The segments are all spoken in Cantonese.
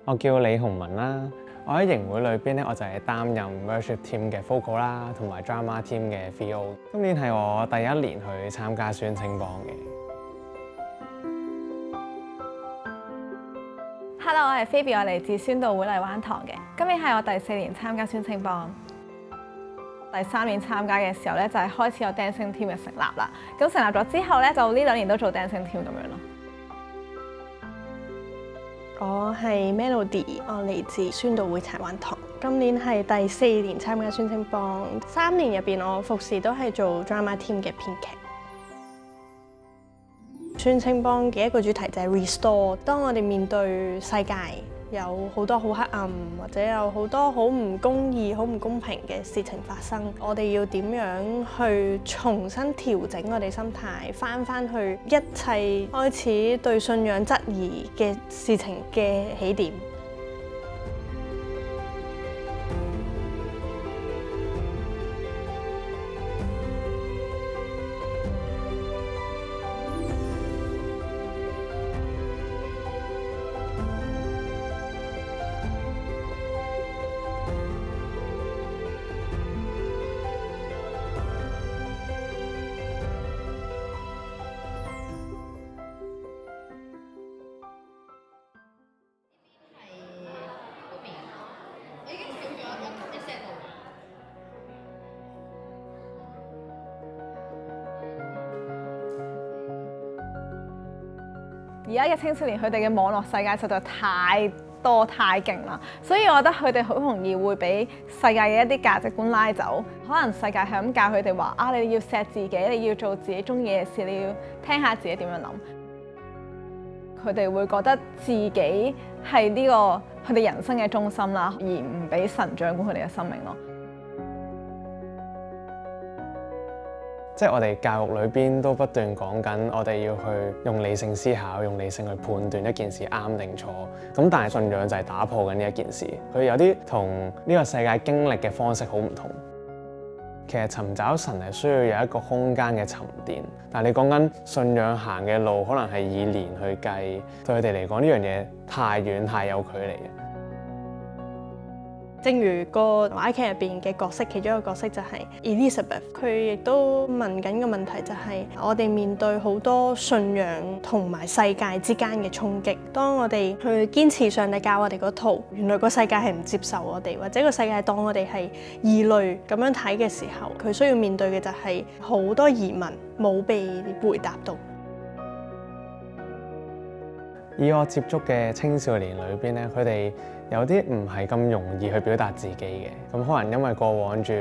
我叫李鴻文啦，我喺營會裏邊咧，我就係擔任 worship team 嘅 vocal 啦，同埋 drama team 嘅 VO。今年係我第一年去參加宣青幫嘅。Hello， 我係 Phoebe， 我嚟自宣道會荔灣堂嘅。今年係我第4年參加宣青幫。第3年參加嘅時候咧，就係開始有 dancing team 嘅成立啦。咁成立咗之後咧，就呢2年都做 dancing team 咁樣咯。我係 Melody， 我嚟自宣道會柴灣堂。今年係第4年參加宣青幫，3年入邊我服侍都係做 drama team 嘅編劇。宣青幫嘅一個主題就係 restore。當我哋面對世界有好多好黑暗，或者有好多好唔公義、好唔公平嘅事情發生，我哋要點樣去重新調整我哋心態，返去一切開始對信仰質疑嘅事情嘅起點。而家嘅青少年佢哋嘅網絡世界實在太多太勁啦，所以我覺得佢哋好容易會俾世界嘅一啲價值觀拉走。可能世界係咁教佢哋話啊，你要錫自己，你要做自己中意嘅事，你要聽下自己點樣諗。佢哋會覺得自己係呢個佢哋人生嘅中心啦，而唔俾神掌管佢哋嘅生命咯。即係我哋教育裏邊都不斷講緊，我哋要去用理性思考，用理性去判斷一件事啱定錯。咁但係信仰就係打破緊呢一件事，佢有啲同呢個世界經歷嘅方式好唔同。其實尋找神係需要有一個空間嘅沉澱，但係你講緊信仰行嘅路，可能係以年去計，對佢哋嚟講呢樣嘢太遠太有距離嘅。正如個話劇入邊嘅角色，其中一個角色就係 Elizabeth， 佢亦都問緊個問題就係我哋面對好多信仰同埋世界之間嘅衝擊。當我哋去堅持上帝教我哋嗰套，原來個世界係唔接受我哋，或者個世界當我哋係異類咁樣睇嘅時候，佢需要面對嘅就係好多疑問冇被回答到。以我接觸嘅青少年裏邊咧，佢哋有啲唔係咁容易去表達自己嘅，咁可能因為過往住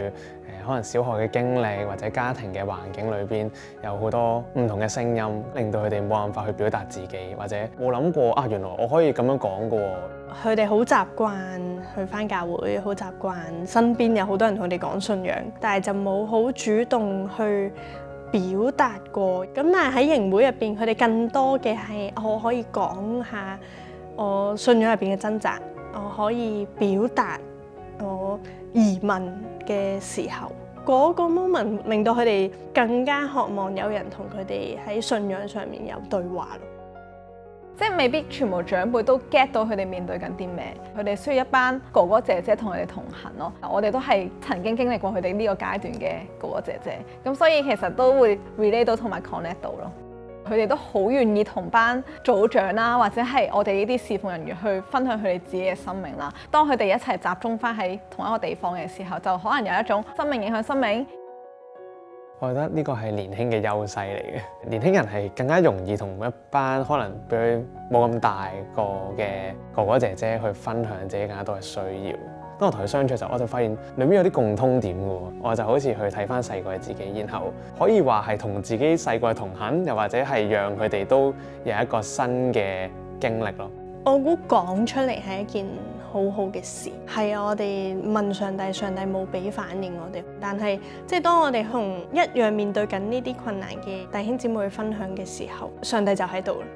可能小學嘅經歷或者家庭嘅環境裏邊有好多唔同嘅聲音，令到佢哋冇辦法去表達自己，或者冇諗過啊，原來我可以咁樣講㗎喎。佢哋好習慣去返教會，好習慣身邊有好多人同佢哋講信仰，但係就冇好主動去表達過。咁但係喺營會入邊，佢哋更多嘅係我可以講下我信仰入邊嘅掙扎，我可以表達我疑問嘅時候，嗰個 moment 令到佢哋更加渴望有人同佢哋喺信仰上面有對話咯。即係未必全部長輩都 get 到佢哋面對緊啲咩，佢哋需要一班哥哥姐姐同佢哋同行咯。我哋都係曾經經歷過佢哋呢個階段嘅哥哥姐姐，咁所以其實都會 relate 到同埋 connect 到咯。佢哋都好願意同班組長啦，或者係我哋呢啲侍奉人員去分享佢哋自己嘅生命啦。當佢哋一齊集中翻喺同一個地方嘅時候，就可能有一種生命影響生命。我覺得呢個係年輕嘅優勢嚟嘅，年輕人係更加容易同一班可能比佢冇咁大個嘅哥哥姐姐去分享自己更加多嘅需要。當我同佢相處嘅時候，我就發現裏面有啲共通點嘅喎，我就好似去睇翻細個嘅自己，然後可以話係同自己細個嘅同行，又或者係讓佢哋都有一個新嘅經歷咯。我估講出嚟係一件好好嘅事，係我哋問上帝，上帝冇俾反應我哋，但係即係當我哋同一樣面對緊呢啲困難嘅弟兄姊妹去分享嘅時候，上帝就喺度啦。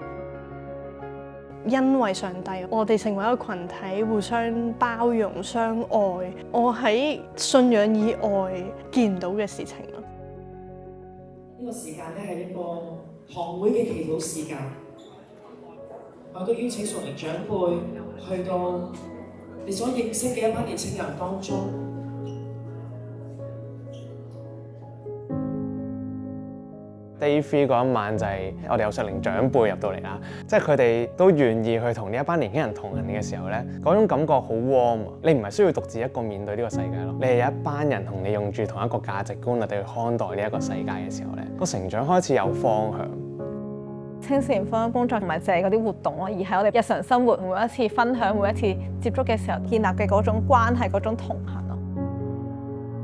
因為上帝，我哋成為一個群體，互相包容、相愛。我喺信仰以外見唔到嘅事情咯。呢個時間咧係一個堂會嘅祈禱時間，我都邀請屬靈長輩去到你所認識嘅一班年輕人當中。Day 3嗰一晚就係我哋有屬靈長輩入到嚟啦，即係佢哋都願意去同呢一班年輕人同行嘅時候咧，嗰種感覺好 warm 啊！你唔係需要獨自一個面對呢個世界咯，你係有一班人同你用住同一個價值觀嚟去看待呢一個世界嘅時候咧，個成長開始有方向。青少年福音工作唔係淨係嗰啲活動咯，而係我哋日常生活每一次分享、每一次接觸嘅時候建立嘅嗰種關係、嗰種同行咯。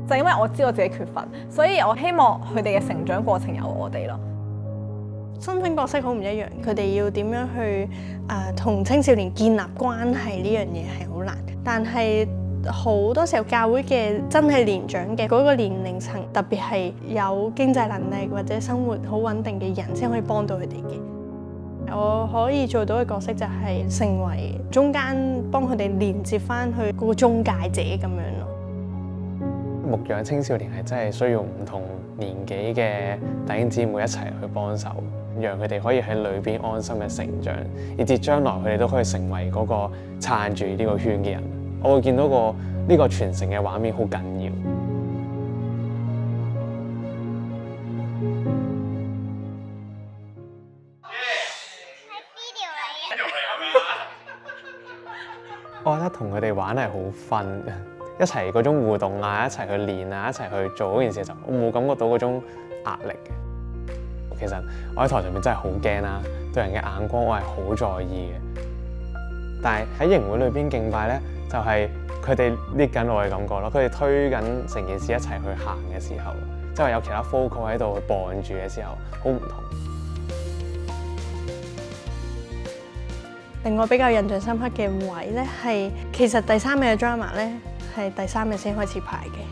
就因為我知道自己缺乏，所以我希望佢哋嘅成長過程有我哋咯。身份角色好唔一樣，佢哋要點樣去同青少年建立關係呢樣嘢係好難，但係好多時候教會嘅真係年長嘅嗰個年齡層，特別係有經濟能力或者生活好穩定嘅人，先可以幫到佢哋嘅。我可以做到嘅角色就係成為中間幫佢哋連接翻去嗰個中介者咁樣咯。牧養青少年係真係需要唔同年紀嘅弟兄姊妹一齊去幫手，讓佢哋可以喺裏邊安心嘅成長，以至將來佢哋都可以成為嗰個撐住呢個圈嘅人。我會見到呢個傳承嘅畫面好緊要。我覺得同佢哋玩係好 fun 嘅。一齊嗰種互動啊，一齊去練啊，一齊去做嗰件事，就我冇感覺到嗰種壓力嘅。其實我喺台上面真係好驚啦，對人嘅眼光我係好在意嘅。但係喺營會裏邊敬拜咧，就係佢哋捏緊我嘅感覺咯，佢哋推緊成件事一齊去行嘅時候，即係有其他 focal 喺度去傍住嘅時候，好唔同。令我比較印象深刻嘅位咧，係其實第3日嘅 drama 咧。係第3日先開始排嘅，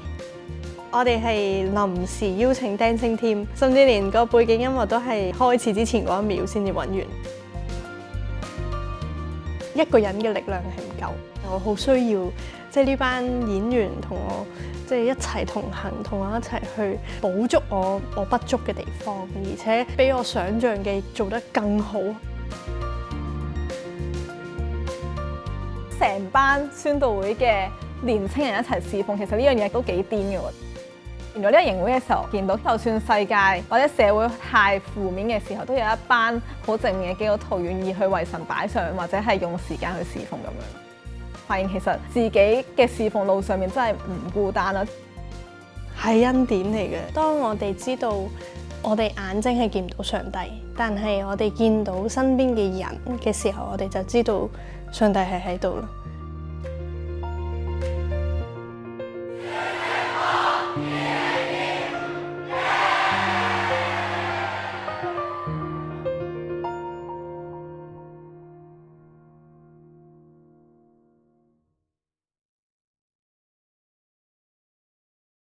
我哋係臨時邀請 dancing team， 甚至連個背景音樂都係開始之前嗰1秒先至揾完。一個人嘅力量係唔夠，我好需要即係呢班演員同我即係一齊同行，同我一齊去補足我不足嘅地方，而且比我想象嘅做得更好。成班宣道會嘅年青人一齊侍奉，其實呢樣嘢都幾癲嘅喎。原來呢個營會嘅時候，見到就算世界或者社會太負面嘅時候，都有一班好正面嘅基督徒願意去為神擺上，或者係用時間去侍奉咁樣。發現其實自己嘅侍奉路上面真係唔孤單啦，係恩典嚟嘅。當我哋知道我哋眼睛係見唔到上帝，但係我哋見到身邊嘅人嘅時候，我哋就知道上帝係喺度咯。